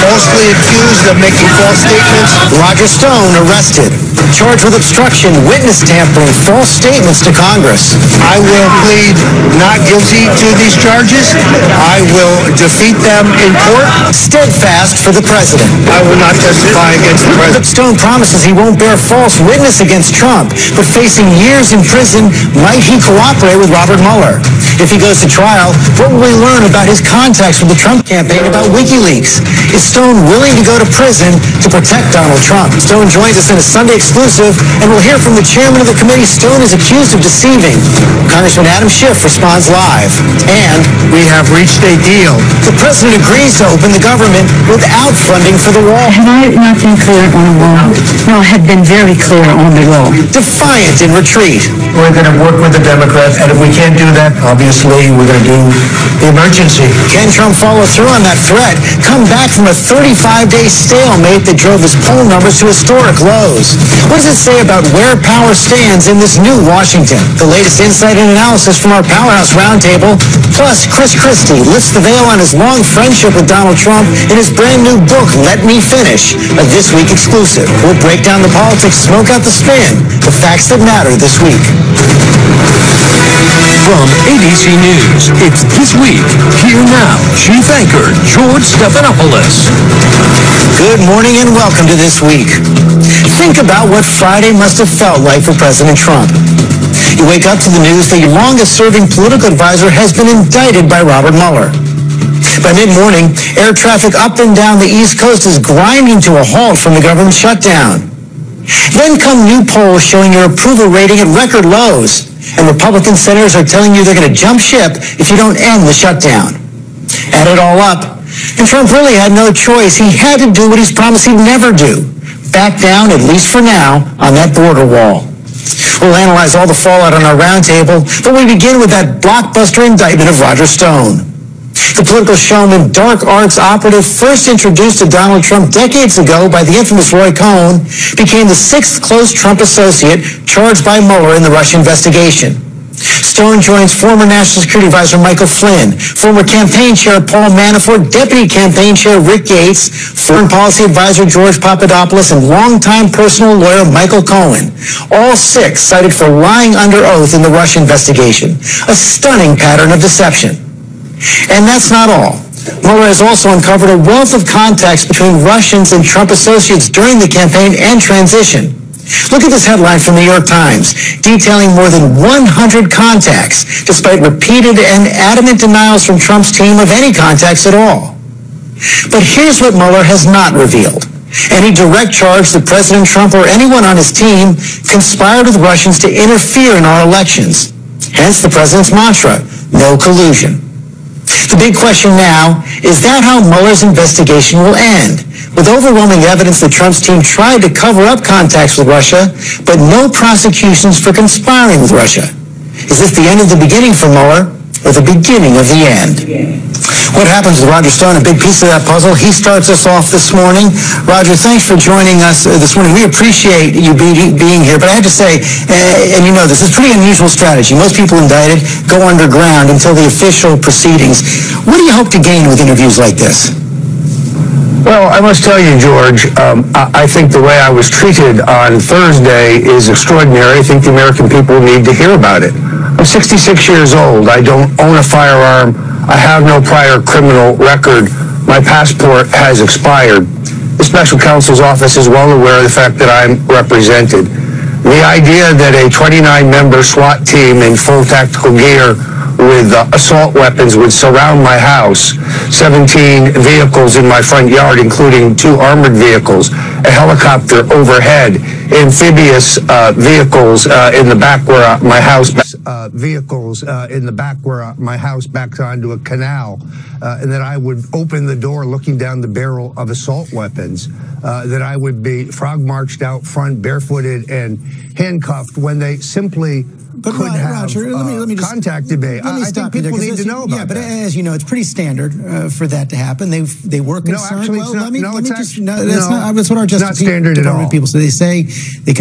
falsely accused of making false statements. Roger Stone arrested, charged with obstruction, witness tampering, false statements to Congress. I will plead not guilty to these charges. I will defeat them in court. Steadfast for the president. I will not testify against the president. Stone promises he won't bear false witness against Trump, but facing years in prison, might he cooperate with Robert Mueller? If he goes to trial, what will we learn about his contacts with the Trump campaign about WikiLeaks? Is Stone willing to go to prison to protect Donald Trump? Stone joins us in a Sunday exclusive, and we'll hear from the chairman of the committee Stone is accused of deceiving. Congressman Adam Schiff responds live. And we have reached a deal. The president agrees to open the government without funding for the wall. Have I not been clear on the wall? No, I have been very clear on the wall. Defiant in retreat. We're going to work with the Democrats, and if we can't do that, obviously, we're going to do the emergency. Can Trump follow through on that threat? Come back from a 35-day stalemate that drove his poll numbers to historic lows. What does it say about where power stands in this new Washington? The latest insight and analysis from our Powerhouse Roundtable. Plus, Chris Christie lifts the veil on his long friendship with Donald Trump in his brand new book, Let Me Finish, a This Week exclusive. We'll break down the politics, smoke out the spin, the facts that matter this week. From ABC News, it's This Week. Here now, Chief Anchor George Stephanopoulos. Good morning and welcome to This Week. Think about what Friday must have felt like for President Trump. You wake up to the news that your longest-serving political advisor has been indicted by Robert Mueller. By mid-morning, air traffic up and down the East Coast is grinding to a halt from the government shutdown. Then come new polls showing your approval rating at record lows, and Republican senators are telling you they're going to jump ship if you don't end the shutdown. Add it all up, and Trump really had no choice. He had to do what he's promised he'd never do, back down, at least for now, on that border wall. We'll analyze all the fallout on our roundtable, but we begin with that blockbuster indictment of Roger Stone. The political showman, dark arts operative, first introduced to Donald Trump decades ago by the infamous Roy Cohn, became the sixth close Trump associate charged by Mueller in the Russia investigation. Stone joins former National Security Advisor Michael Flynn, former campaign chair Paul Manafort, deputy campaign chair Rick Gates, foreign policy advisor George Papadopoulos, and longtime personal lawyer Michael Cohen. All six cited for lying under oath in the Russia investigation. A stunning pattern of deception. And that's not all. Mueller has also uncovered a wealth of contacts between Russians and Trump associates during the campaign and transition. Look at this headline from the New York Times, detailing more than 100 contacts, despite repeated and adamant denials from Trump's team of any contacts at all. But here's what Mueller has not revealed. Any direct charge that President Trump or anyone on his team conspired with Russians to interfere in our elections. Hence the president's mantra, no collusion. The big question now, is that how Mueller's investigation will end? With overwhelming evidence that Trump's team tried to cover up contacts with Russia, but no prosecutions for conspiring with Russia. Is this the end of the beginning for Mueller, or the beginning of the end? What happens with Roger Stone? A big piece of that puzzle. He starts us off this morning. Roger, thanks for joining us this morning. We appreciate you being here, but I have to say, and you know this is pretty unusual strategy. Most people indicted go underground until the official proceedings. What do you hope to gain with interviews like this? Well, I must tell you, George, I think the way I was treated on Thursday is extraordinary. I think the American people need to hear about it. I'm 66 years old. I don't own a firearm. I have no prior criminal record. My passport has expired. The special counsel's office is well aware of the fact that I'm represented. The idea that a 29-member SWAT team in full tactical gear with assault weapons would surround my house, 17 vehicles in my front yard, including 2 armored vehicles, a helicopter overhead, amphibious vehicles in the back where my house backs onto a canal, and that I would open the door looking down the barrel of assault weapons, that I would be frog marched out front barefooted and handcuffed when they simply But could have Roger, let me just contacted me. Let me I stop think you there, people need to know about yeah, but that. as you know, it's pretty standard for that to happen. They were concerned. Actually, well, it's not, that's what our Justice Department people say. They say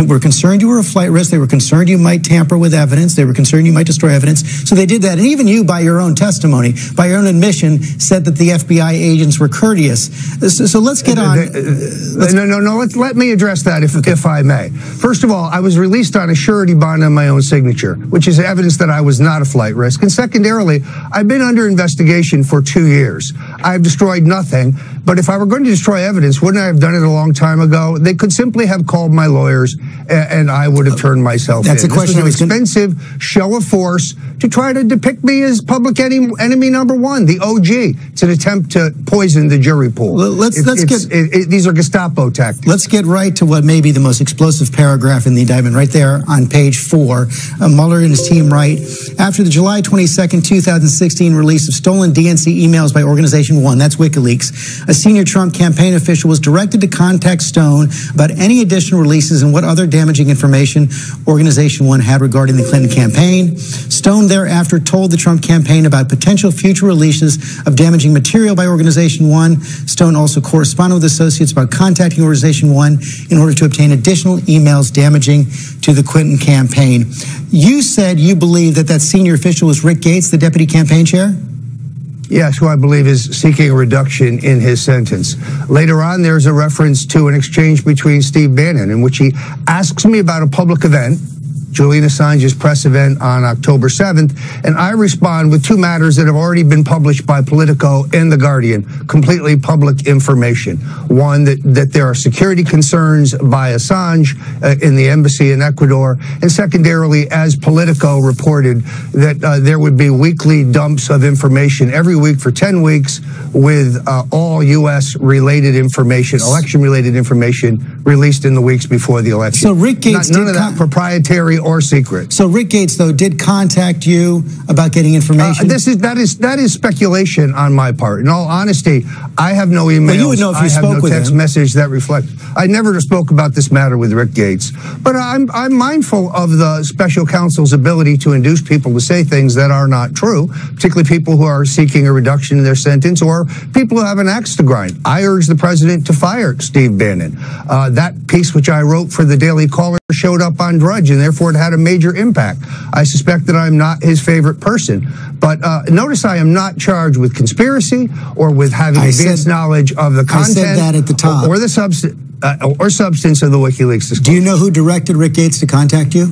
were concerned you were a flight risk. They were concerned you might tamper with evidence. They were concerned you might destroy evidence. So they did that. And even you, by your own testimony, by your own admission, said that the FBI agents were courteous. So let's get on. Let me address that if I may. First of all, I was released on a surety bond on my own signature, which is evidence that I was not a flight risk. And secondarily, I've been under investigation for 2 years. I've destroyed nothing. But if I were going to destroy evidence, wouldn't I have done it a long time ago? They could simply have called my lawyers, and I would have turned myself in. That's a question. This was an expensive show of force to try to depict me as public enemy number one, the OG. It's an attempt to poison the jury pool. These are Gestapo tactics. Let's get right to what may be the most explosive paragraph in the indictment, right there on page 4. Mueller and his team write, after the July 22nd, 2016 release of stolen DNC emails by Organization 1, that's WikiLeaks, a senior Trump campaign official was directed to contact Stone about any additional releases and what other damaging information Organization 1 had regarding the Clinton campaign. Stone thereafter told the Trump campaign about potential future releases of damaging material by Organization 1. Stone also corresponded with associates about contacting Organization 1 in order to obtain additional emails damaging to the Clinton campaign. You said you believe that senior official was Rick Gates, the deputy campaign chair? Yes, who I believe is seeking a reduction in his sentence. Later on, there's a reference to an exchange between Steve Bannon in which he asks me about a public event, Julian Assange's press event on October 7th, and I respond with 2 matters that have already been published by Politico and The Guardian, completely public information. One, that there are security concerns by Assange in the embassy in Ecuador, and secondarily, as Politico reported, that there would be weekly dumps of information every week for 10 weeks with all U.S.-related information, election-related information, released in the weeks before the election. So Rick Gates none of that proprietary or secret. So Rick Gates, though, did contact you about getting information? That is speculation on my part. In all honesty, I have no emails. Well, you would know if you spoke with him. I have no text message that reflects. I never spoke about this matter with Rick Gates. But I'm mindful of the special counsel's ability to induce people to say things that are not true, particularly people who are seeking a reduction in their sentence or people who have an axe to grind. I urge the president to fire Steve Bannon. That piece which I wrote for the Daily Caller showed up on Drudge, and therefore it had a major impact. I suspect that I'm not his favorite person. But notice I am not charged with conspiracy or with having advanced knowledge of the content. I said that at the top. Or the substance of the WikiLeaks disclosure. Do you know who directed Rick Gates to contact you?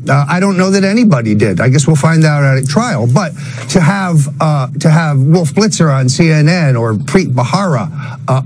I don't know that anybody did. I guess we'll find out at trial. But to have Wolf Blitzer on CNN or Preet Bharara,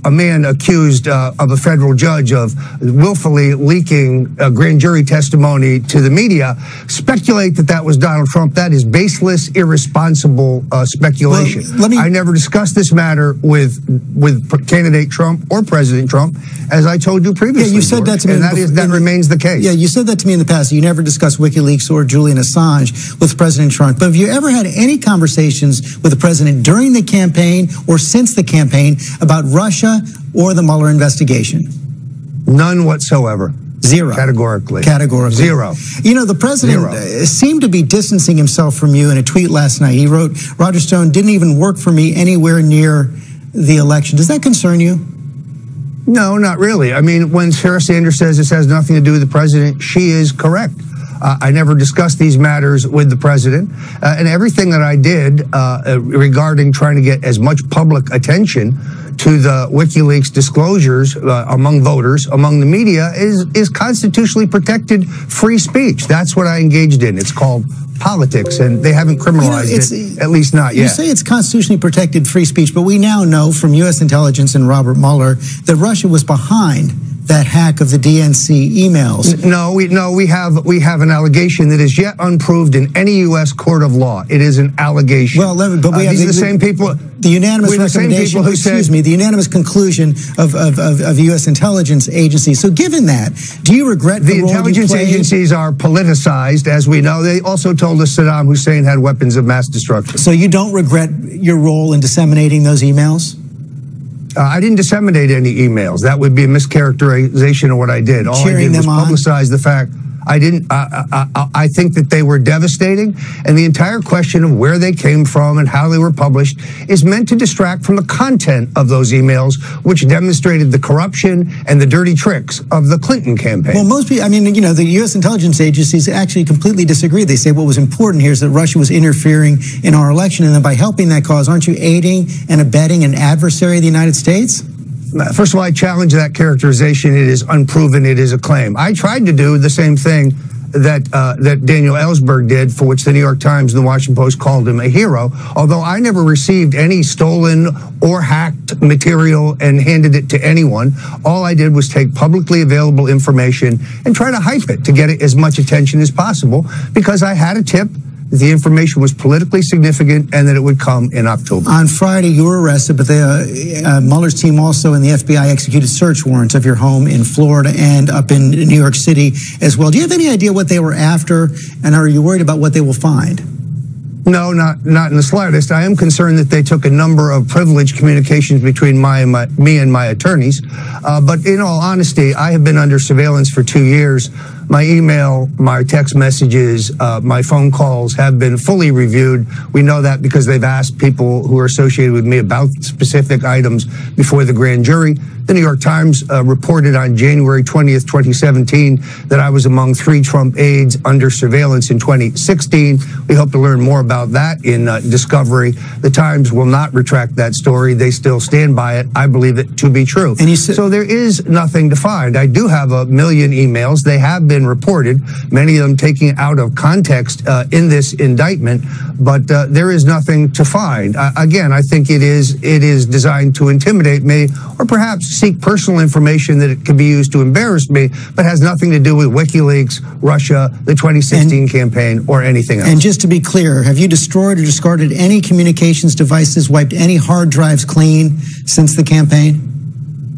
a man accused of a federal judge of willfully leaking grand jury testimony to the media, speculate that was Donald Trump, that is baseless, irresponsible speculation. Well, I never discussed this matter with candidate Trump or President Trump, as I told you previously. Yeah, you said that to me. And that remains the case. Yeah, you said that to me in the past. You never discussed WikiLeaks or Julian Assange with President Trump. But have you ever had any conversations with the president during the campaign or since the campaign about Russia or the Mueller investigation? None whatsoever. Zero. Categorically. Zero. You know, the president seemed to be distancing himself from you in a tweet last night. He wrote, Roger Stone didn't even work for me anywhere near the election. Does that concern you? No, not really. I mean, when Sarah Sanders says this has nothing to do with the president, she is correct. I never discussed these matters with the president. And everything that I did regarding trying to get as much public attention to the WikiLeaks disclosures among voters, among the media, is constitutionally protected free speech. That's what I engaged in. It's called politics, and they haven't criminalized it, at least not yet. You say it's constitutionally protected free speech, but we now know from U.S. intelligence and Robert Mueller that Russia was behind that hack of the DNC emails. No, we have an allegation that is yet unproved in any U.S. court of law. It is an allegation. Well, but we have these are the same people. The unanimous recommendation, the unanimous conclusion of U.S. intelligence agencies. So given that, do you regret the role intelligence agencies are politicized, as we know? They also told us Saddam Hussein had weapons of mass destruction. So you don't regret your role in disseminating those emails? I didn't disseminate any emails. That would be a mischaracterization of what I did. All I did was publicize the fact. I think that they were devastating, and the entire question of where they came from and how they were published is meant to distract from the content of those emails, which demonstrated the corruption and the dirty tricks of the Clinton campaign. Well, most people, I mean, you know, the U.S. intelligence agencies actually completely disagree. They say what was important here is that Russia was interfering in our election, and then by helping that cause, aren't you aiding and abetting an adversary of the United States? First of all, I challenge that characterization. It is unproven. It is a claim. I tried to do the same thing that Daniel Ellsberg did, for which the New York Times and the Washington Post called him a hero, although I never received any stolen or hacked material and handed it to anyone. All I did was take publicly available information and try to hype it to get it as much attention as possible, because I had a tip that the information was politically significant and that it would come in October. On Friday, you were arrested, but Mueller's team also and the FBI executed search warrants of your home in Florida and up in New York City as well. Do you have any idea what they were after, and are you worried about what they will find? No, not in the slightest. I am concerned that they took a number of privileged communications between me and my attorneys. But in all honesty, I have been under surveillance for 2 years. My email, my text messages, my phone calls have been fully reviewed. We know that because they've asked people who are associated with me about specific items before the grand jury. The New York Times reported on January 20th, 2017, that I was among 3 Trump aides under surveillance in 2016. We hope to learn more about that in discovery. The Times will not retract that story. They still stand by it. I believe it to be true. And so there is nothing to find. I do have 1 million emails. They have been reported, many of them taken out of context in this indictment, but there is nothing to find. Again, I think it is designed to intimidate me, or perhaps seek personal information that it can be used to embarrass me, but has nothing to do with WikiLeaks, Russia, the 2016 campaign, or anything else. And just to be clear, have you destroyed or discarded any communications devices, wiped any hard drives clean since the campaign?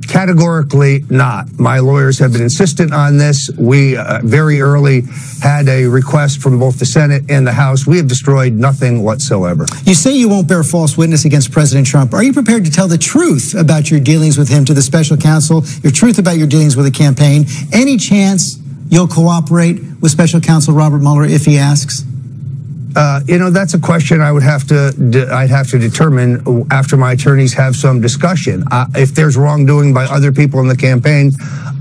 Categorically not. My lawyers have been insistent on this. We very early had a request from both the Senate and the House. We have destroyed nothing whatsoever. You say you won't bear false witness against President Trump. Are you prepared to tell the truth about your dealings with him to the special counsel, your truth about your dealings with the campaign? Any chance you'll cooperate with special counsel Robert Mueller if he asks? You know, that's a question I'd have to determine after my attorneys have some discussion. If there's wrongdoing by other people in the campaign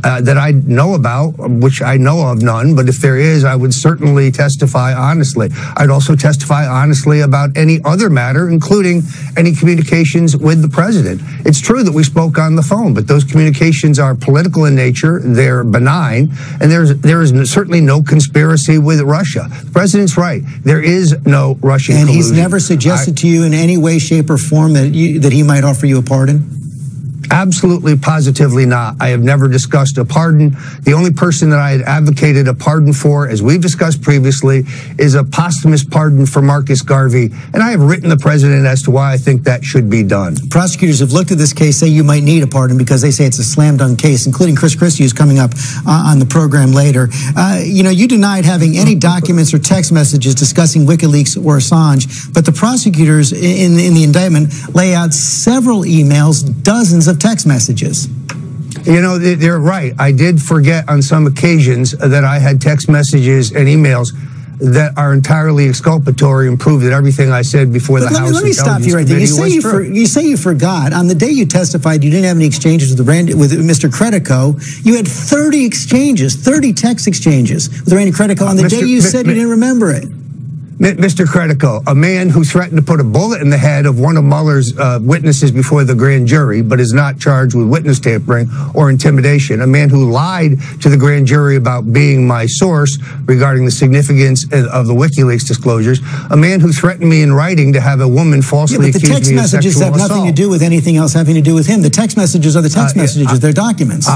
that I know about, which I know of none, but if there is, I would certainly testify honestly. I'd also testify honestly about any other matter, including any communications with the president. It's true that we spoke on the phone, but those communications are political in nature, they're benign, and there is certainly no conspiracy with Russia. The president's right. There is no Russian collusion. And he's never suggested to you in any way, shape, or form that he might offer you a pardon? Absolutely, positively not. I have never discussed a pardon. The only person that I had advocated a pardon for, as we've discussed previously, is a posthumous pardon for Marcus Garvey. And I have written the president as to why I think that should be done. Prosecutors have looked at this case, say you might need a pardon because they say it's a slam dunk case, including Chris Christie, who's coming up on the program later. You know, you denied having any documents or text messages discussing WikiLeaks or Assange, but the prosecutors in the indictment lay out several emails, dozens of text messages. You know, they're right. I did forget on some occasions that I had text messages and emails that are entirely exculpatory and prove that everything I said before the House Let me stop you right there. You say you forgot. On the day you testified, you didn't have any exchanges with Mr. Credico. You had 30 exchanges, 30 text exchanges with Randy Credico. On the day you said you didn't remember it. Mr. Credico, a man who threatened to put a bullet in the head of one of Mueller's witnesses before the grand jury, but is not charged with witness tampering or intimidation, a man who lied to the grand jury about being my source regarding the significance of the WikiLeaks disclosures, a man who threatened me in writing to have a woman falsely accuse me of sexual assault. The text messages have nothing to do with anything else having to do with him. The text messages are the text messages. They're documents.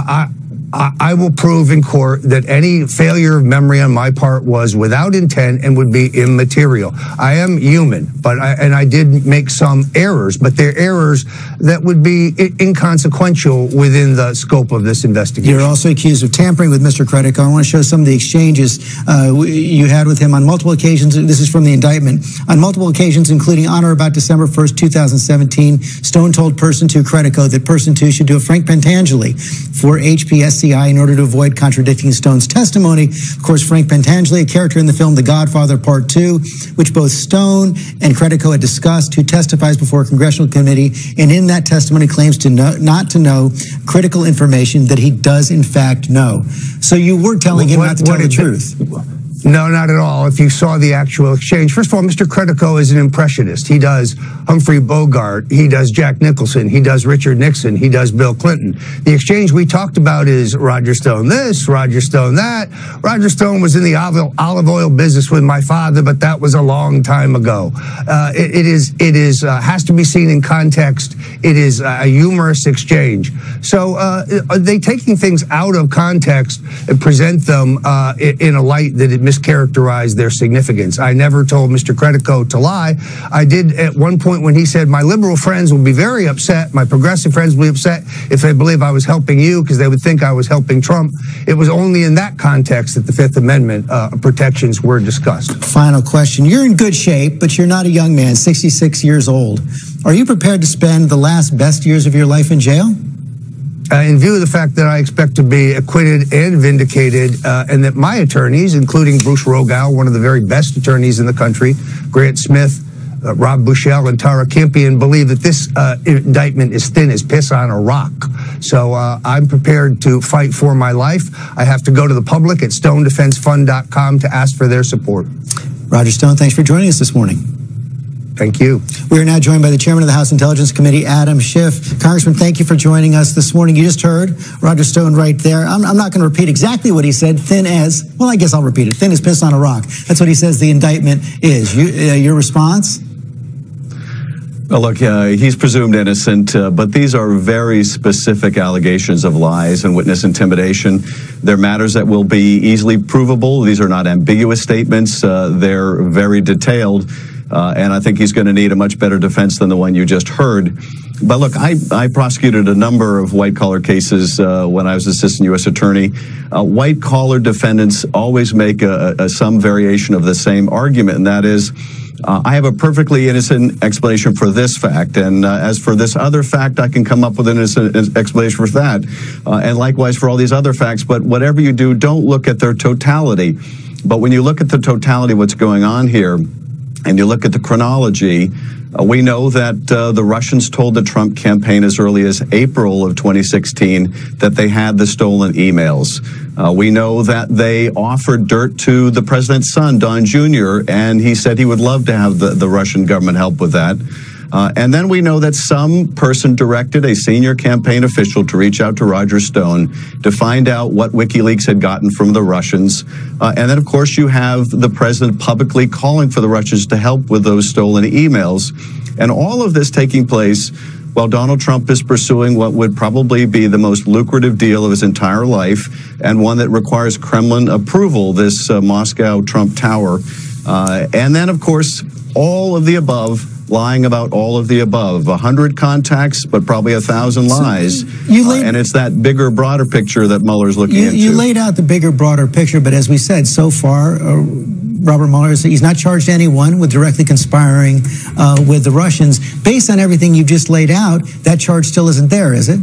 I will prove in court that any failure of memory on my part was without intent and would be immaterial. I am human, and I did make some errors, but they're errors that would be inconsequential within the scope of this investigation. You're also accused of tampering with Mr. Credico. I want to show some of the exchanges you had with him on multiple occasions. This is from the indictment. On multiple occasions, including on or about December 1st, 2017, Stone told Person 2 Credico that Person 2 should do a Frank Pentangeli for HPS CIA in order to avoid contradicting Stone's testimony. Of course, Frank Pentangeli, a character in the film The Godfather Part 2, which both Stone and Credico had discussed, who testifies before a congressional committee, and in that testimony claims to not to know critical information that he does in fact know. So you were telling him not to tell the truth. No, not at all. If you saw the actual exchange, first of all, Mr. Credico is an impressionist. He does Humphrey Bogart. He does Jack Nicholson. He does Richard Nixon. He does Bill Clinton. The exchange we talked about is Roger Stone this, Roger Stone that. Roger Stone was in the olive oil business with my father, but that was a long time ago. It has to be seen in context. It is a humorous exchange. So they taking things out of context and present them in a light that it mischaracterized their significance. I never told Mr. Credico to lie. I did at one point when he said, my liberal friends will be very upset, my progressive friends will be upset if they believe I was helping you because they would think I was helping Trump. It was only in that context that the Fifth Amendment protections were discussed. Final question. You're in good shape, but you're not a young man, 66 years old. Are you prepared to spend the last best years of your life in jail? In view of the fact that I expect to be acquitted and vindicated, and that my attorneys, including Bruce Rogow, one of the very best attorneys in the country, Grant Smith, Rob Bushell, and Tara Campion, believe that this indictment is thin as piss on a rock. So I'm prepared to fight for my life. I have to go to the public at stonedefensefund.com to ask for their support. Roger Stone, thanks for joining us this morning. Thank you. We are now joined by the chairman of the House Intelligence Committee, Adam Schiff. Congressman, thank you for joining us this morning. You just heard Roger Stone right there. I'm not going to repeat exactly what he said. Thin as, well, I guess I'll repeat it. Thin as piss on a rock. That's what he says the indictment is. Your response? Well, look, he's presumed innocent, but these are very specific allegations of lies and witness intimidation. They're matters that will be easily provable. These are not ambiguous statements. They're very detailed. And I think he's going to need a much better defense than the one you just heard. But look, I prosecuted a number of white-collar cases when I was assistant U.S. attorney. White-collar defendants always make some variation of the same argument, and that is, I have a perfectly innocent explanation for this fact, and as for this other fact, I can come up with an innocent explanation for that, and likewise for all these other facts. But whatever you do, don't look at their totality. But when you look at the totality of what's going on here, and you look at the chronology, we know that the Russians told the Trump campaign as early as April of 2016 that they had the stolen emails. We know that they offered dirt to the president's son, Don Jr., and he said he would love to have the Russian government help with that. And then we know that some person directed a senior campaign official to reach out to Roger Stone to find out what WikiLeaks had gotten from the Russians. And then, of course, you have the president publicly calling for the Russians to help with those stolen emails. And all of this taking place while Donald Trump is pursuing what would probably be the most lucrative deal of his entire life, and one that requires Kremlin approval, this Moscow Trump Tower. And then, of course, all of the above, lying about all of the above. 100 contacts, but probably 1,000 lies. And it's that bigger, broader picture that Mueller's looking into. You laid out the bigger, broader picture, but as we said, so far, Robert Mueller, he's not charged anyone with directly conspiring with the Russians. Based on everything you've just laid out, that charge still isn't there, is it?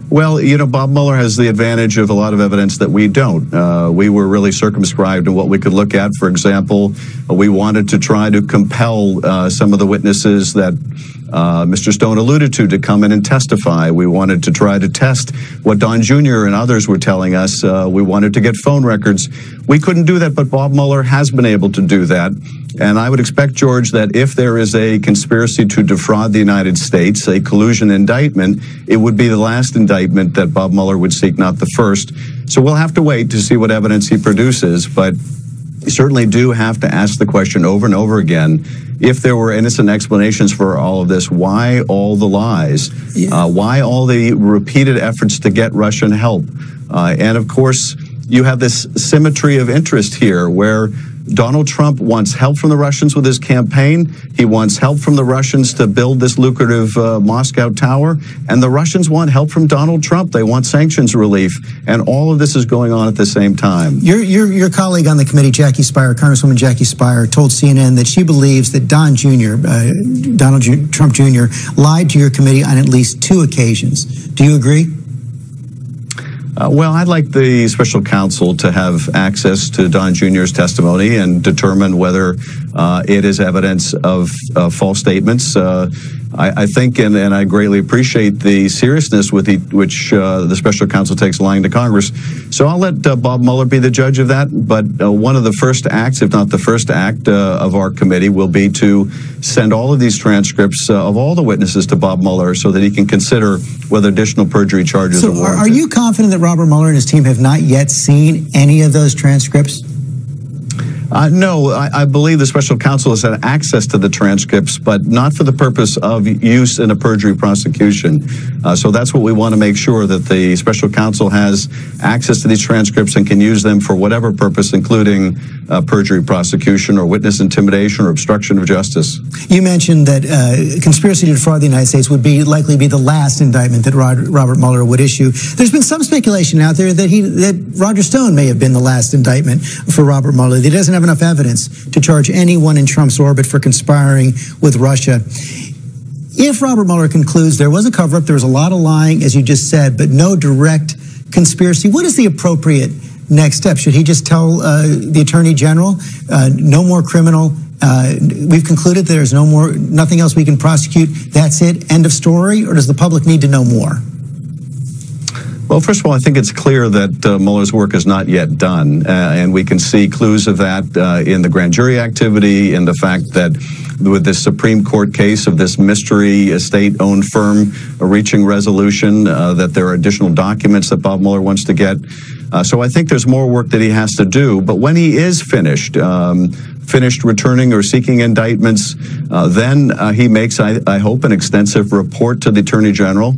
Well, you know, Bob Mueller has the advantage of a lot of evidence that we don't. We were really circumscribed in what we could look at. For example, we wanted to try to compel some of the witnesses that Mr. Stone alluded to come in and testify. We wanted to try to test what Don Jr. and others were telling us. We wanted to get phone records. We couldn't do that, but Bob Mueller has been able to do that. And I would expect, George, that if there is a conspiracy to defraud the United States, a collusion indictment, it would be the last indictment that Bob Mueller would seek, not the first. So we'll have to wait to see what evidence he produces, but you certainly do have to ask the question over and over again, if there were innocent explanations for all of this, why all the lies? Why all the repeated efforts to get Russian help? And of course, you have this symmetry of interest here where Donald Trump wants help from the Russians with his campaign. He wants help from the Russians to build this lucrative Moscow tower. And the Russians want help from Donald Trump. They want sanctions relief. And all of this is going on at the same time. Your colleague on the committee, Jackie Speier, Congresswoman Jackie Speier, told CNN that she believes that Donald Trump Jr., lied to your committee on at least 2 occasions. Do you agree? Well, I'd like the special counsel to have access to Don Jr.'s testimony and determine whether it is evidence of false statements. I think, and I greatly appreciate the seriousness with which the special counsel takes lying to Congress. So I'll let Bob Mueller be the judge of that. But one of the first acts, if not the first act of our committee, will be to send all of these transcripts of all the witnesses to Bob Mueller so that he can consider whether additional perjury charges are warranted. Are you confident that Robert Mueller and his team have not yet seen any of those transcripts? No, I believe the special counsel has had access to the transcripts, but not for the purpose of use in a perjury prosecution. So that's what we want to make sure, that the special counsel has access to these transcripts and can use them for whatever purpose, including perjury prosecution or witness intimidation or obstruction of justice. You mentioned that conspiracy to defraud the United States would likely be the last indictment that Robert Mueller would issue. There's been some speculation out there that Roger Stone may have been the last indictment for Robert Mueller. He doesn't have enough evidence to charge anyone in Trump's orbit for conspiring with Russia. If Robert Mueller concludes there was a cover-up, there was a lot of lying, as you just said, but no direct conspiracy, what is the appropriate next step? Should he just tell the Attorney General, no more criminal, we've concluded there's nothing else we can prosecute, that's it, end of story, or does the public need to know more? Well, first of all, I think it's clear that Mueller's work is not yet done, and we can see clues of that in the grand jury activity, in the fact that with this Supreme Court case of this mystery state-owned firm reaching resolution, that there are additional documents that Bob Mueller wants to get. So I think there's more work that he has to do. But when he is finished returning or seeking indictments, then he makes, I hope, an extensive report to the Attorney General.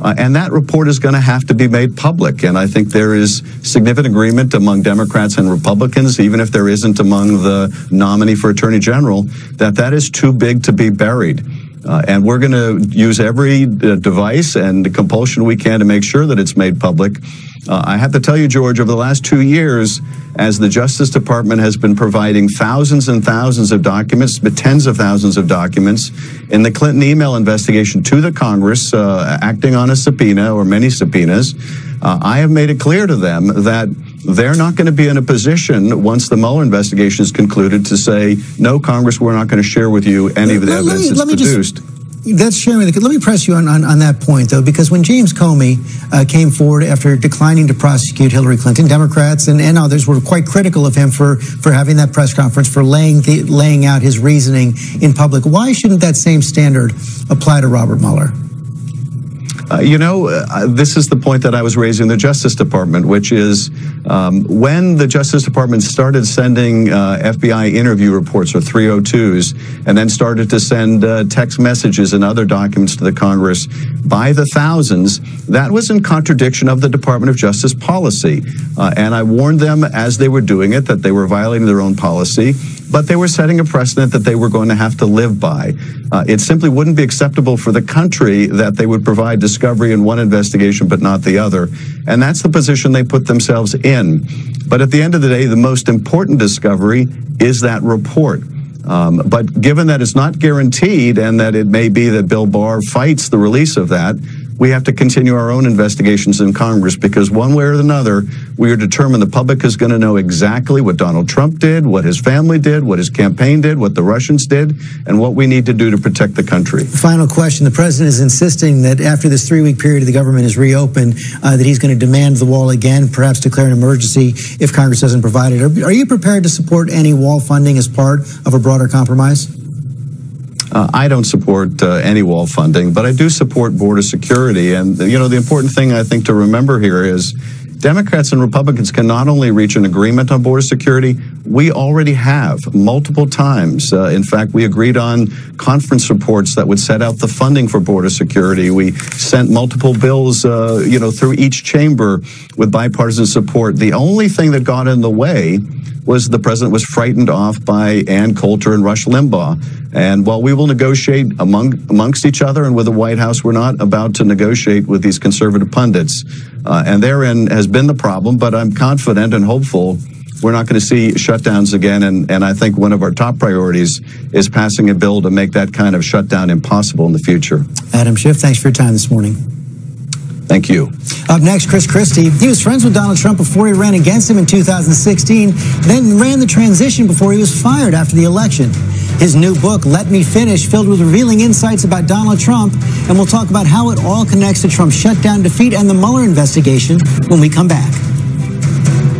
And that report is going to have to be made public. And I think there is significant agreement among Democrats and Republicans, even if there isn't among the nominee for Attorney General, that that is too big to be buried. And we're going to use every device and compulsion we can to make sure that it's made public. I have to tell you, George, over the last 2 years, as the Justice Department has been providing thousands and thousands of documents, but tens of thousands of documents, in the Clinton email investigation to the Congress, acting on a subpoena or many subpoenas, I have made it clear to them that they're not going to be in a position, once the Mueller investigation is concluded, to say, no, Congress, we're not going to share with you any of the evidence that's produced. That's sharing. Let me press you on that point, though, because when James Comey came forward after declining to prosecute Hillary Clinton, Democrats and others were quite critical of him for having that press conference, for laying out his reasoning in public. Why shouldn't that same standard apply to Robert Mueller? This is the point that I was raising in the Justice Department, which is when the Justice Department started sending FBI interview reports, or 302s, and then started to send text messages and other documents to the Congress by the thousands, that was in contradiction of the Department of Justice policy. And I warned them as they were doing it that they were violating their own policy, but they were setting a precedent that they were going to have to live by. It simply wouldn't be acceptable for the country that they would provide discovery in one investigation but not the other. And that's the position they put themselves in. But at the end of the day, the most important discovery is that report. But given that it's not guaranteed, and that it may be that Bill Barr fights the release of that, we have to continue our own investigations in Congress, because one way or another, we are determined the public is going to know exactly what Donald Trump did, what his family did, what his campaign did, what the Russians did, and what we need to do to protect the country. Final question. The president is insisting that after this 3-week period the government is reopened, that he's going to demand the wall again, perhaps declare an emergency if Congress doesn't provide it. Are you prepared to support any wall funding as part of a broader compromise? I don't support any wall funding, but I do support border security. And, the important thing I think to remember here is Democrats and Republicans can not only reach an agreement on border security, we already have multiple times. In fact, we agreed on conference reports that would set out the funding for border security. We sent multiple bills, through each chamber with bipartisan support. The only thing that got in the way was the president was frightened off by Ann Coulter and Rush Limbaugh. And while we will negotiate amongst each other and with the White House, we're not about to negotiate with these conservative pundits. And therein has been the problem, but I'm confident and hopeful we're not going to see shutdowns again. And I think one of our top priorities is passing a bill to make that kind of shutdown impossible in the future. Adam Schiff, thanks for your time this morning. Thank you. Up next, Chris Christie. He was friends with Donald Trump before he ran against him in 2016, then ran the transition before he was fired after the election. His new book, Let Me Finish, filled with revealing insights about Donald Trump, and we'll talk about how it all connects to Trump's shutdown defeat and the Mueller investigation when we come back.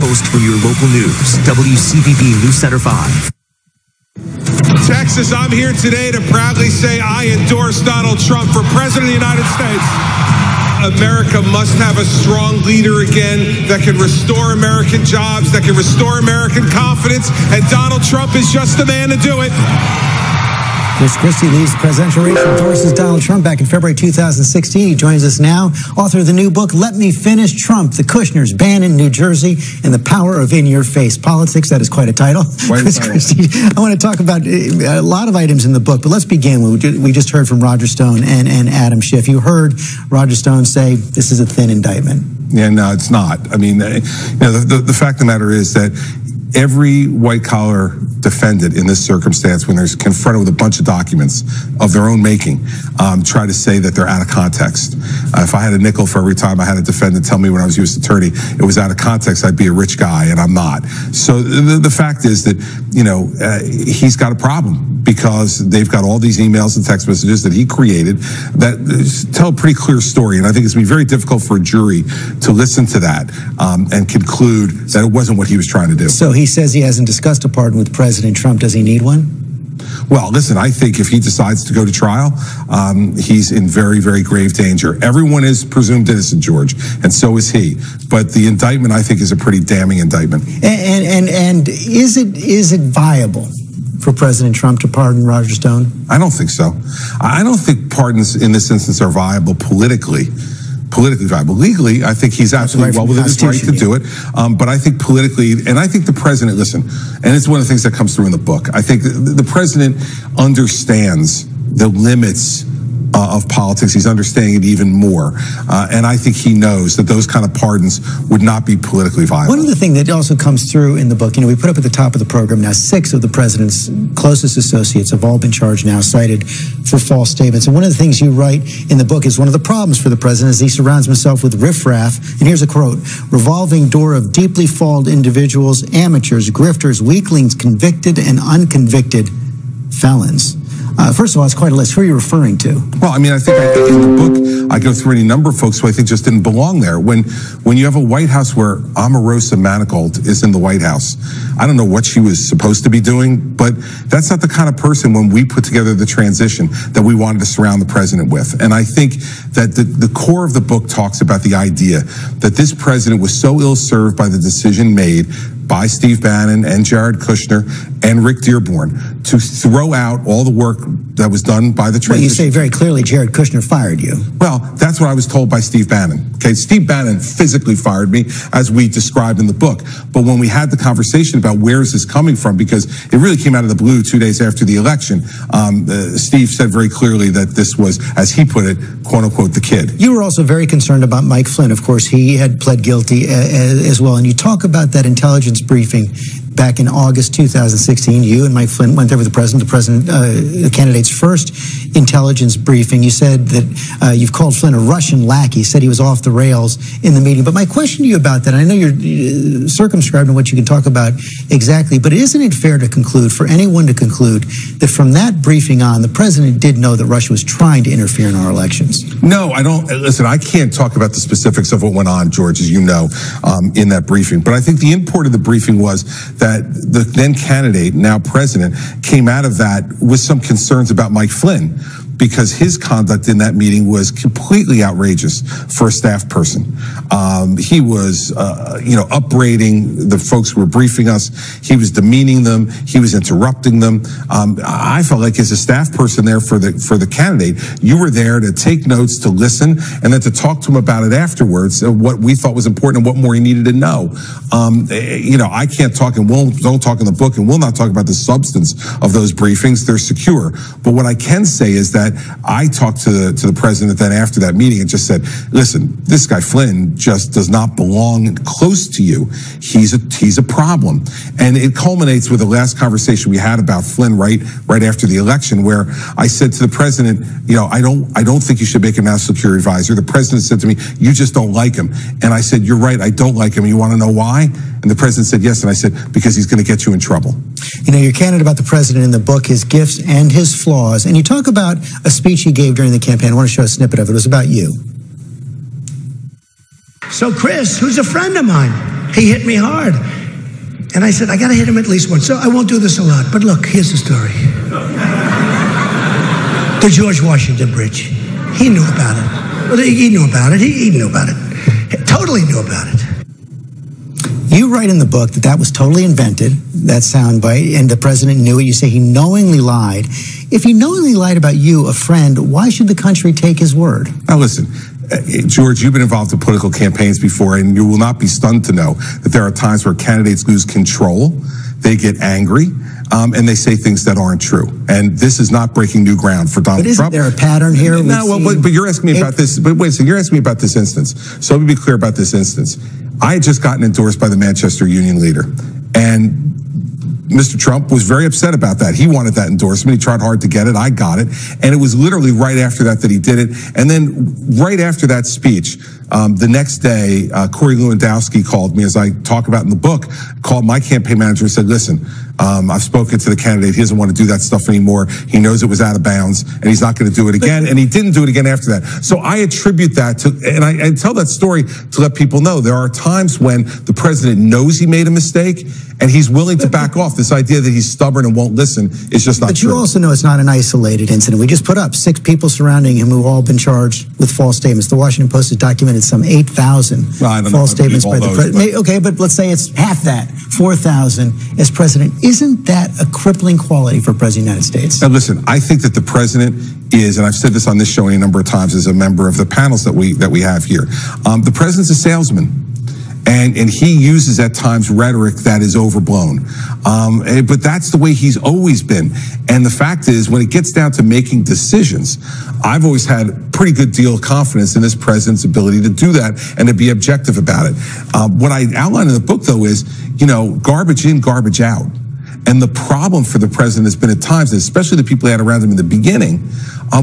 Post for your local news, WCPP News Center 5. Texas, I'm here today to proudly say I endorse Donald Trump for President of the United States. America must have a strong leader again that can restore American jobs, that can restore American confidence, and Donald Trump is just the man to do it. Chris Christie leads the presidential race, endorses Donald Trump back in February 2016. He joins us now, author of the new book, Let Me Finish, Trump, the Kushners, Bannon, New Jersey, and the Power of In-Your-Face Politics. That is quite a title. Chris Christie, I want to talk about a lot of items in the book, but let's begin. We just heard from Roger Stone and Adam Schiff. You heard Roger Stone say this is a thin indictment. Yeah, no, it's not. I mean, the fact of the matter is that every white-collar defendant in this circumstance, when they're confronted with a bunch of documents of their own making, try to say that they're out of context. If I had a nickel for every time I had a defendant tell me when I was U.S. attorney it was out of context, I'd be a rich guy, and I'm not. So the fact is that, he's got a problem because they've got all these emails and text messages that he created that tell a pretty clear story. And I think it's going to be very difficult for a jury to listen to that and conclude that it wasn't what he was trying to do. So he says he hasn't discussed a pardon with President Trump. Does he need one? Well, listen, I think if he decides to go to trial, he's in very, very grave danger. Everyone is presumed innocent, George, and so is he. But the indictment, I think, is a pretty damning indictment. And is it viable for President Trump to pardon Roger Stone? I don't think so. I don't think pardons in this instance are viable politically viable. Legally, I think he's absolutely well within his right to do it. But I think politically, and I think the president, listen, and it's one of the things that comes through in the book. I think the president understands the limits of politics. He's understanding it even more. And I think he knows that those kind of pardons would not be politically viable. One of the things that also comes through in the book, we put up at the top of the program now, 6 of the president's closest associates have all been charged now, cited for false statements. And one of the things you write in the book is one of the problems for the president is he surrounds himself with riffraff. And here's a quote: revolving door of deeply flawed individuals, amateurs, grifters, weaklings, convicted and unconvicted felons. First of all, it's quite a list. Who are you referring to? Well, I mean, I think in the book, I go through any number of folks who I think just didn't belong there. When you have a White House where Omarosa Manigault is in the White House, I don't know what she was supposed to be doing, but that's not the kind of person when we put together the transition that we wanted to surround the president with. And I think that the core of the book talks about the idea that this president was so ill-served by the decision made by Steve Bannon and Jared Kushner and Rick Dearborn to throw out all the work that was done by the transition. Well, you say very clearly Jared Kushner fired you. Well, that's what I was told by Steve Bannon. Okay, Steve Bannon physically fired me, as we described in the book. But when we had the conversation about where is this coming from, because it really came out of the blue 2 days after the election, Steve said very clearly that this was, as he put it, quote unquote, the kid. You were also very concerned about Mike Flynn. Of course, he had pled guilty as well. And you talk about that intelligence briefing back in August 2016. You and Mike Flynn went there with the candidate's first intelligence briefing. You said that you've called Flynn a Russian lackey. You said he was off the rails in the meeting. But my question to you about that, I know you're circumscribed in what you can talk about exactly, but isn't it fair to conclude, for anyone to conclude, that from that briefing on, the president did know that Russia was trying to interfere in our elections? No, I don't. Listen, I can't talk about the specifics of what went on, George, as you know, in that briefing. But I think the import of the briefing was that the then candidate, now president, came out of that with some concerns about Mike Flynn, because his conduct in that meeting was completely outrageous for a staff person. He was, upbraiding the folks who were briefing us. He was demeaning them. He was interrupting them. I felt like as a staff person there for the candidate, you were there to take notes, to listen, and then to talk to him about it afterwards, what we thought was important and what more he needed to know. I can't talk, and don't talk in the book, and we'll not talk about the substance of those briefings. They're secure. But what I can say is that that I talked to the president then after that meeting and just said, listen, this guy Flynn just does not belong close to you. He's a problem. And it culminates with the last conversation we had about Flynn right after the election, where I said to the president, I don't think you should make him national security advisor. The president said to me, you just don't like him. And I said, you're right, I don't like him. You want to know why? And the president said yes. And I said, because he's going to get you in trouble. You're candid about the president in the book, his gifts and his flaws. And you talk about a speech he gave during the campaign. I want to show a snippet of it. It was about you. So Chris, who's a friend of mine, he hit me hard. And I said, I got to hit him at least once. So I won't do this a lot. But look, here's the story. The George Washington Bridge. He knew about it. Well, he knew about it. He knew about it. He totally knew about it. You write in the book that was totally invented, that soundbite, and the president knew it. You say he knowingly lied. If he knowingly lied about you, a friend, why should the country take his word? Now listen, George, you've been involved in political campaigns before, and you will not be stunned to know that there are times where candidates lose control, they get angry, and they say things that aren't true. And this is not breaking new ground for Donald Trump. But isn't there a pattern here? No, but you're asking me about this. But wait a second, you're asking me about this instance. So let me be clear about this instance. I had just gotten endorsed by the Manchester Union leader, and Mr. Trump was very upset about that. He wanted that endorsement. He tried hard to get it. I got it. And it was literally right after that he did it. And then right after that speech, the next day, Corey Lewandowski called me, as I talk about in the book, called my campaign manager and said, listen, I've spoken to the candidate. He doesn't want to do that stuff anymore. He knows it was out of bounds, and he's not going to do it again. And he didn't do it again after that. So I attribute that to, and I tell that story to let people know there are times when the president knows he made a mistake, and he's willing to back off. This idea that he's stubborn and won't listen is just not true. But you also know it's not an isolated incident. We just put up 6 people surrounding him who've all been charged with false statements. The Washington Post has documented some 8,000 false statements by the president. Okay, but let's say it's half that, 4,000 as president. Isn't that a crippling quality for President of the United States? Now listen, I think that the president is, and I've said this on this show a number of times as a member of the panels that we have here, the president's a salesman. And he uses at times rhetoric that is overblown. But that's the way he's always been. And the fact is, when it gets down to making decisions, I've always had a pretty good deal of confidence in this president's ability to do that and to be objective about it. What I outline in the book, though, is, garbage in, garbage out. And the problem for the president has been at times, especially the people he had around him in the beginning,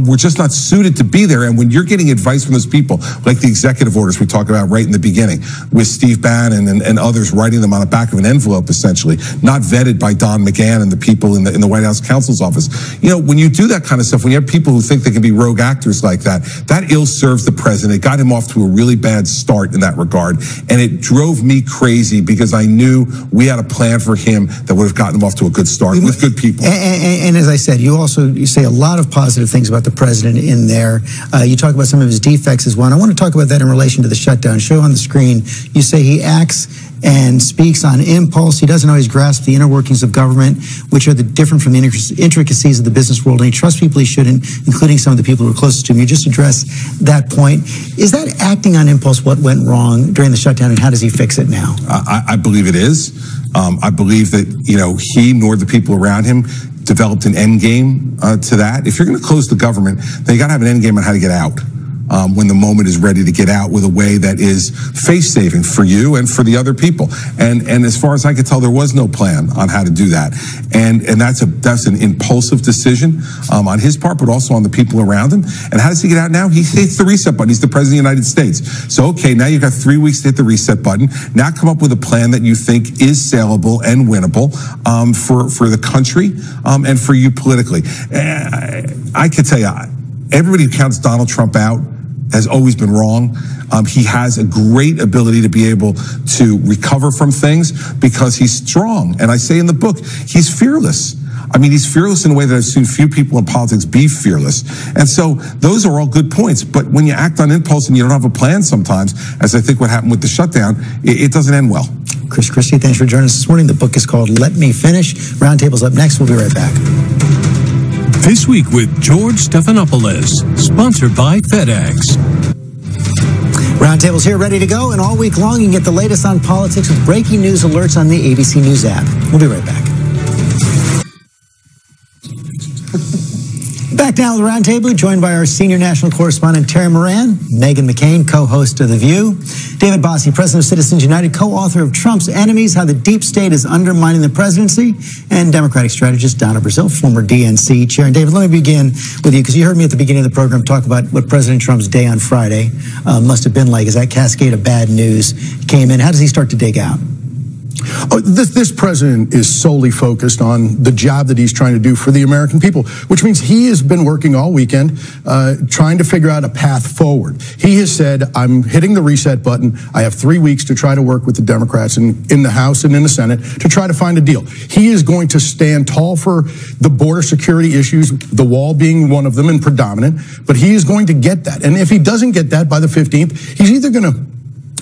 were just not suited to be there. And when you're getting advice from those people, like the executive orders we talked about right in the beginning, with Steve Bannon and others writing them on the back of an envelope, essentially, not vetted by Don McGahn and the people in the White House counsel's office. When you do that kind of stuff, when you have people who think they can be rogue actors like that, that ill serves the president. It got him off to a really bad start in that regard. And it drove me crazy because I knew we had a plan for him that would have gotten him off to a good start with good people. And as I said, you say a lot of positive things about the president in there. You talk about some of his defects as well. And I want to talk about that in relation to the shutdown. Show on the screen, you say he acts and speaks on impulse. He doesn't always grasp the inner workings of government, which are different from the intricacies of the business world. And he trusts people he shouldn't, including some of the people who are closest to him. You just addressed that point. Is that acting on impulse what went wrong during the shutdown, and how does he fix it now? I believe it is. I believe that, he nor the people around him developed an end game to that. If you're going to close the government, then you got to have an end game on how to get out. When the moment is ready to get out with a way that is face-saving for you and for the other people. And as far as I could tell, there was no plan on how to do that. And that's an impulsive decision on his part, but also on the people around him. And how does he get out now? He hits the reset button. He's the president of the United States. So, okay, now you've got 3 weeks to hit the reset button. Now come up with a plan that you think is saleable and winnable for the country and for you politically. I can tell you, everybody who counts Donald Trump out has always been wrong. He has a great ability to be able to recover from things because he's strong. And I say in the book, he's fearless. I mean, he's fearless in a way that I've seen few people in politics be fearless. And so those are all good points. But when you act on impulse and you don't have a plan sometimes, as I think what happened with the shutdown, it doesn't end well. Chris Christie, thanks for joining us this morning. The book is called Let Me Finish. Roundtable's up next. We'll be right back. This week with George Stephanopoulos, sponsored by FedEx. Roundtable's here, ready to go, and all week long you can get the latest on politics with breaking news alerts on the ABC News app. We'll be right back. Back now at the roundtable, joined by our senior national correspondent, Terry Moran, Meghan McCain, co-host of The View, David Bossie, president of Citizens United, co-author of Trump's Enemies, How the Deep State is Undermining the Presidency, and Democratic strategist Donna Brazile, former DNC chair. And David, let me begin with you, because you heard me at the beginning of the program talk about what President Trump's day on Friday must have been like as that cascade of bad news came in. How does he start to dig out? This president is solely focused on the job that he's trying to do for the American people, which means he has been working all weekend trying to figure out a path forward. He has said, I'm hitting the reset button. I have 3 weeks to try to work with the Democrats in the House and in the Senate to try to find a deal. He is going to stand tall for the border security issues, the wall being one of them and predominant, but he is going to get that. And if he doesn't get that by the 15th, he's either going to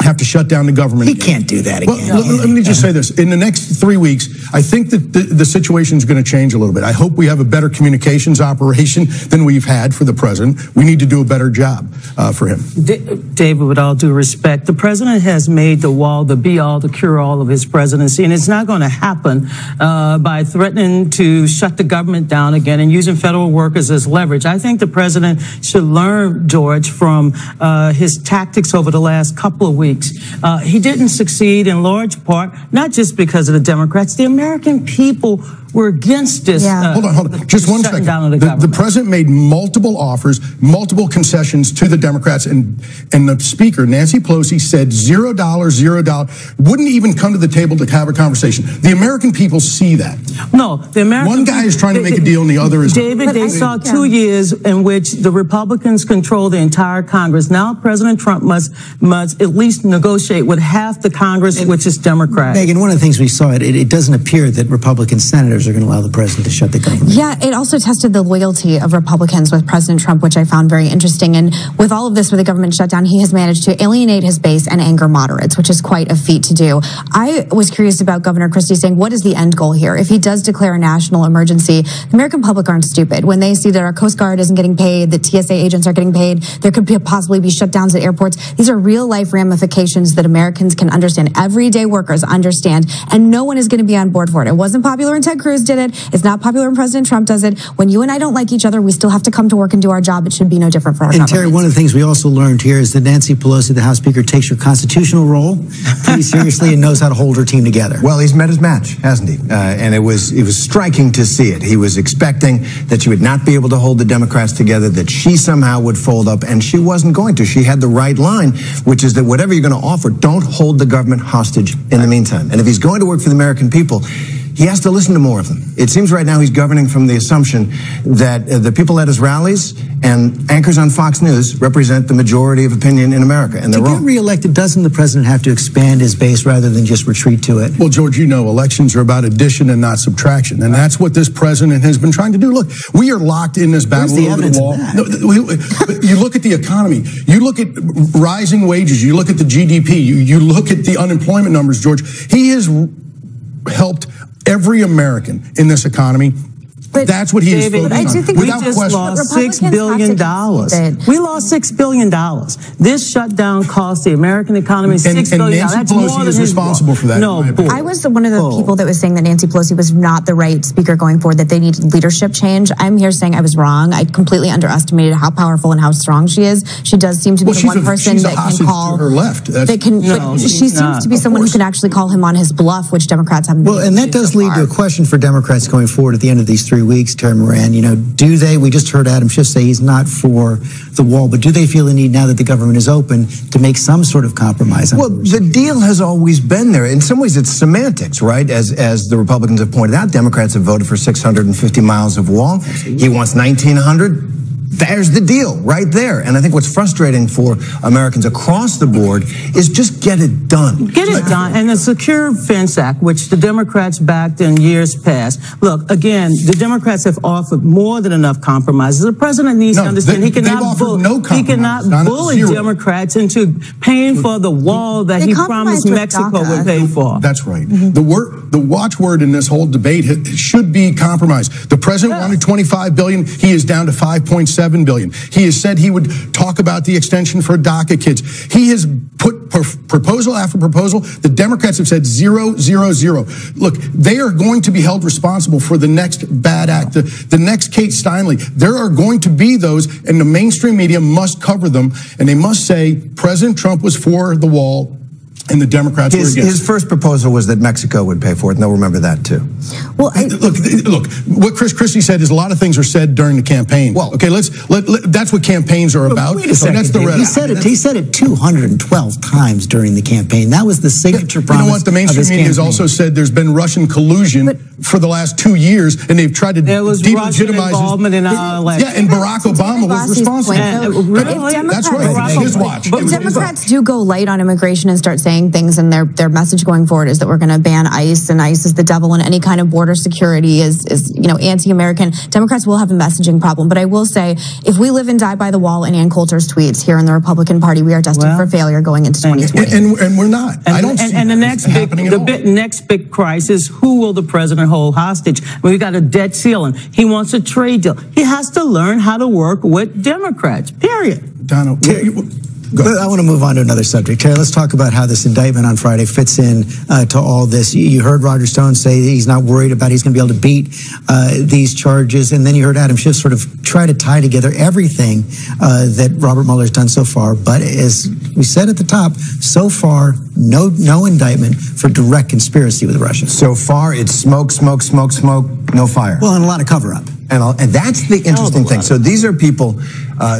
have to shut down the government. He can't do that again. Well, let me just say this. In the next 3 weeks, I think that the situation is going to change a little bit. I hope we have a better communications operation than we've had for the president. We need to do a better job for him. David, with all due respect, the president has made the wall the be-all, the cure-all of his presidency, and it's not going to happen by threatening to shut the government down again and using federal workers as leverage. I think the president should learn, George, from his tactics over the last couple of weeks. He didn't succeed in large part, not just because of the Democrats. The American people were against this. Hold on. Just 1 second. The president made multiple offers, multiple concessions to the Democrats, and the speaker, Nancy Pelosi, said $0, $0, wouldn't even come to the table to have a conversation. The American people see that. No, the American one guy is trying to make a deal and the other is David, they saw 2 years in which the Republicans control the entire Congress. Now President Trump must at least negotiate with half the Congress, which is Democrat. Megan, one of the things we saw, it doesn't appear that Republican senators are going to allow the president to shut the government. Yeah, it also tested the loyalty of Republicans with President Trump, which I found very interesting. And with all of this, with the government shutdown, he has managed to alienate his base and anger moderates, which is quite a feat to do. I was curious about Governor Christie saying, what is the end goal here? If he does declare a national emergency, the American public aren't stupid. When they see that our Coast Guard isn't getting paid, the TSA agents are getting paid, there could possibly be shutdowns at airports. These are real life ramifications that Americans can understand. Everyday workers understand, and no one is going to be on board for it. It wasn't popular when Ted Cruz did it. It's not popular when President Trump does it. When you and I don't like each other, we still have to come to work and do our job. It should be no different for our government. And Terry, one of the things we also learned here is that Nancy Pelosi, the House Speaker, takes her constitutional role pretty seriously and knows how to hold her team together. Well, he's met his match, hasn't he? And it was striking to see it. He was expecting that she would not be able to hold the Democrats together, that she somehow would fold up, and she wasn't going to. She had the right line, which is that whatever you're going to offer, don't hold the government hostage in the meantime. And if he's going to work for the American people, he has to listen to more of them. It seems right now he's governing from the assumption that the people at his rallies and anchors on Fox News represent the majority of opinion in America, and they're wrong. To get reelected, doesn't the president have to expand his base rather than just retreat to it? Well, George, you know, elections are about addition and not subtraction, and that's what this president has been trying to do. Look, we are locked in this battle over the wall. No, you look at the economy, you look at rising wages, you look at the GDP, you look at the unemployment numbers, George. He has helped every American in this economy. But that's what he is focused on. I do think we just lost $6 billion. We lost $6 billion. This shutdown cost the American economy $6 billion. And Nancy Pelosi is responsible for that. No, I was one of the people that was saying that Nancy Pelosi was not the right speaker going forward, that they needed leadership change. I'm here saying I was wrong. I completely underestimated how powerful and how strong she is. She does seem to be the one person that can call her left. But she seems to be someone who can actually call him on his bluff, which Democrats haven't. Well, and that does lead to a question for Democrats going forward at the end of these 3 weeks, Terry Moran. You know, we just heard Adam Schiff say he's not for the wall, but do they feel the need now that the government is open to make some sort of compromise? Well, the deal has always been there. In some ways, it's semantics, right? As the Republicans have pointed out, Democrats have voted for 650 miles of wall. He wants 1,900. There's the deal right there. And I think what's frustrating for Americans across the board is just get it done. Get it done. And the Secure Fence Act, which the Democrats backed in years past. Look, again, the Democrats have offered more than enough compromises. The president needs to understand he cannot bully Democrats into paying for the wall that he promised Mexico would pay for. That's right. The watchword in this whole debate should be compromise. The president wanted $25 billion. He is down to $5.7 billion. He has said he would talk about the extension for DACA kids. He has put proposal after proposal, the Democrats have said 0, 0, 0. Look, they are going to be held responsible for the next bad act, the next Kate Steinle. There are going to be those, and the mainstream media must cover them, and they must say President Trump was for the wall and the Democrats were against. His first proposal was that Mexico would pay for it, and they'll remember that too. Well, look. What Chris Christie said is a lot of things are said during the campaign. Well, okay, that's what campaigns are about. Wait a second, that's the Dave. He said it 212 times during the campaign. That was the signature promise. You know what? The mainstream media has also said there's been Russian collusion for the last 2 years, and they've tried to delegitimize involvement in our election. Yeah, and Barack Obama was responsible. That's right. His watch. If Democrats do go light on immigration and start saying things, and their message going forward is that we're going to ban ICE, and ICE is the devil, and any kind of border security is anti-American, Democrats will have a messaging problem. But I will say, if we live and die by the wall in Ann Coulter's tweets here in the Republican Party, we are destined for failure going into 2020. And we're not. I don't see and the next big crisis, who will the president hold hostage? We've got a debt ceiling. He wants a trade deal. He has to learn how to work with Democrats, period. Donald, I want to move on to another subject. Terry, let's talk about how this indictment on Friday fits in to all this. You heard Roger Stone say he's not worried about he's going to be able to beat these charges. And then you heard Adam Schiff sort of try to tie together everything that Robert Mueller's done so far. But as we said at the top, so far, no indictment for direct conspiracy with Russia. So far, it's smoke, smoke, smoke, smoke, no fire. Well, and a lot of cover-up. And that's the interesting thing. So these are people,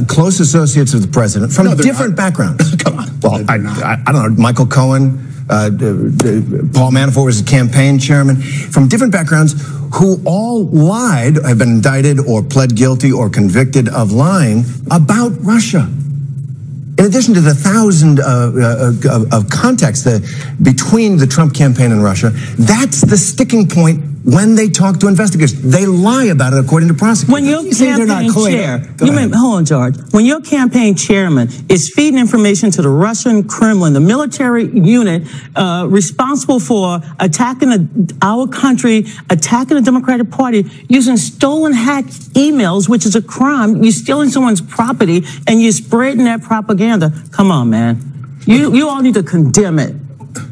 close associates of the president from different backgrounds. Come on. Well, I don't know, Michael Cohen, Paul Manafort was a campaign chairman, from different backgrounds who all lied, have been indicted or pled guilty or convicted of lying about Russia. In addition to the 1,000 of context between the Trump campaign and Russia, that's the sticking point when they talk to investigators. They lie about it, according to prosecutors. When your campaign chair, hold on, George. When your campaign chairman is feeding information to the Russian Kremlin, the military unit responsible for attacking our country, attacking the Democratic Party, using stolen hacked emails, which is a crime. You're stealing someone's property and you're spreading that propaganda. Come on, man. You all need to condemn it.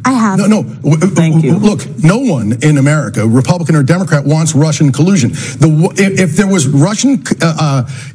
I have. No. Thank you. Look, no one in America, Republican or Democrat, wants Russian collusion. If there was Russian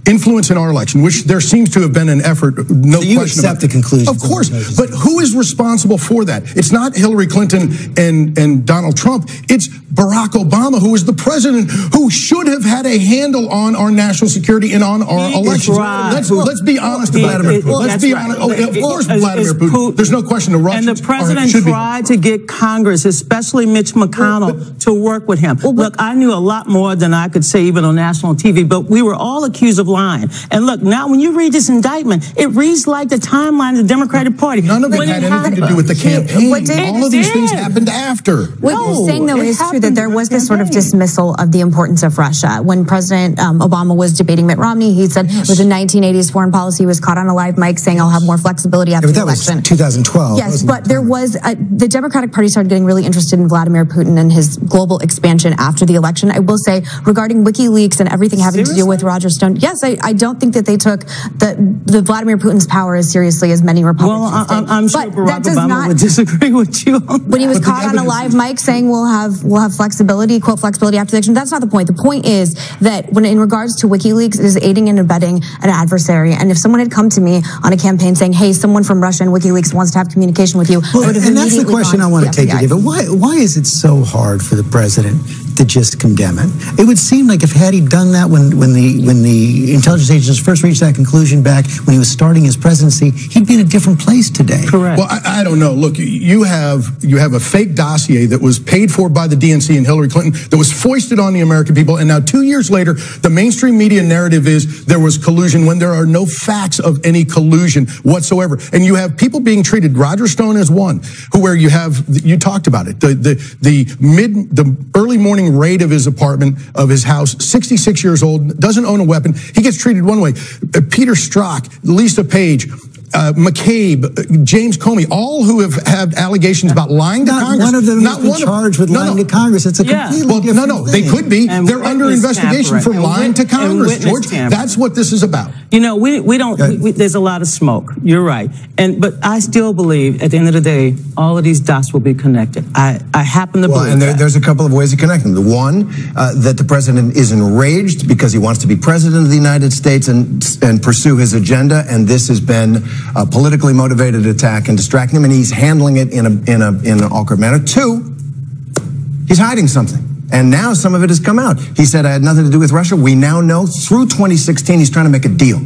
influence in our election, which there seems to have been an effort, no question. You accept the conclusion. Of course. But who is responsible for that? It's not Hillary Clinton and Donald Trump. It's Barack Obama, who is the president, who should have had a handle on our national security and on our elections. Right. Let's be honest about it. Let's be honest. Of course, Vladimir Putin. There's no question the Russians and the president tried to get Congress, especially Mitch McConnell, to work with him. Look, I knew a lot more than I could say even on national TV, but we were all accused of lying. And look, now when you read this indictment, it reads like the timeline of the Democratic Party. None of it had anything to do with the campaign. All of these things happened after. What you're saying, though, is true that there was this sort of dismissal of the importance of Russia. When President Obama was debating Mitt Romney, he said it was the 1980s foreign policy, was caught on a live mic saying, I'll have more flexibility after the election. That was 2012. Yes, but there was, the Democratic Party started getting really interested in Vladimir Putin and his global expansion after the election. I will say, regarding WikiLeaks and everything having to do with Roger Stone, yes, I don't think that they took the Vladimir Putin's power as seriously as many Republicans did. I'm sure Barack Obama would disagree with you. When he was caught on a live mic saying we'll have flexibility, quote, flexibility after the election, that's not the point. The point is that when in regards to WikiLeaks, it is aiding and abetting an adversary. And if someone had come to me on a campaign saying, hey, someone from Russia and WikiLeaks wants to have communication with you, well, and that's the question I want to take you, David. Why is it so hard for the president to just condemn it? It would seem like if had he done that when the intelligence agents first reached that conclusion back when he was starting his presidency, he'd be in a different place today. Correct. Well, I don't know. Look, you have a fake dossier that was paid for by the DNC and Hillary Clinton that was foisted on the American people, and now 2 years later, the mainstream media narrative is there was collusion when there are no facts of any collusion whatsoever. And you have people being treated. Roger Stone is one where you talked about it. The early morning raid of his apartment, of his house, 66 years old, doesn't own a weapon. He gets treated one way. Peter Strzok, Lisa Page, McCabe, James Comey, all who have had allegations about lying to Congress. One of them has been charged with lying to Congress. It's a completely different thing. They could be. They're under investigation for lying to Congress, George. That's what this is about. You know, we don't. There's a lot of smoke. You're right, but I still believe at the end of the day, all of these dots will be connected. I happen to believe and that. there's a couple of ways to connect them. The one, that the president is enraged because he wants to be president of the United States and pursue his agenda, and this has been a politically motivated attack and distracting him, and he's handling it in an awkward manner. Two, he's hiding something. And now some of it has come out. He said, I had nothing to do with Russia. We now know through 2016 he's trying to make a deal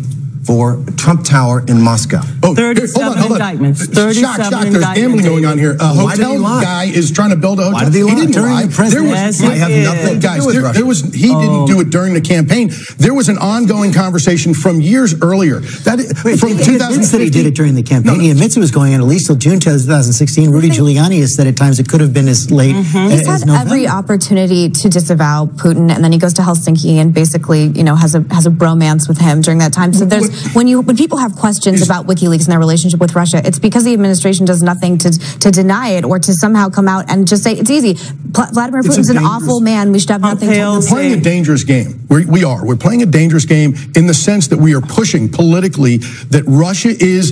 for Trump Tower in Moscow. 37 indictments. 37 Shock, there's gambling going on here. A hotel guy is trying to build a hotel. Why did he lie? He didn't lie. I have nothing to do with Russia. He didn't do it during the campaign. There was an ongoing conversation from years earlier. From 2016. He admits that he did it during the campaign. He admits it was going on at least till June 2016. Rudy Giuliani has said at times it could have been as late He's as had November. every opportunity to disavow Putin, and then he goes to Helsinki and basically, has a bromance with him during that time. So there's when people have questions about WikiLeaks and their relationship with Russia, it's because the administration does nothing to deny it or to somehow come out and just say it's easy. Vladimir Putin's an awful man. We should have nothing to do. We're playing a dangerous game. We are. We're playing a dangerous game in the sense that we are pushing politically that Russia is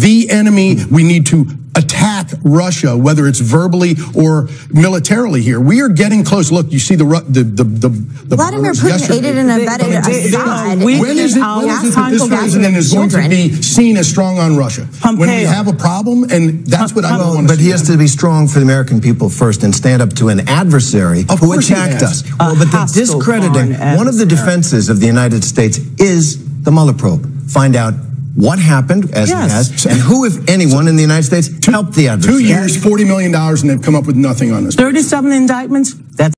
the enemy. We need to attack Russia, whether it's verbally or militarily here. We are getting close. Look, you see the Vladimir Putin aided and abetted Assad. When is it that this president is going to be seen as strong on Russia? When we have a problem, and that's what I don't want to see. But he has to be strong for the American people first and stand up to an adversary who attacked us. But the discrediting, one of the defenses of the United States is the Mueller probe. Find out what happened, as he has, and who, if anyone, in the United States helped the adversary. 2 years, $40 million, and they've come up with nothing on this. 37 indictments. That's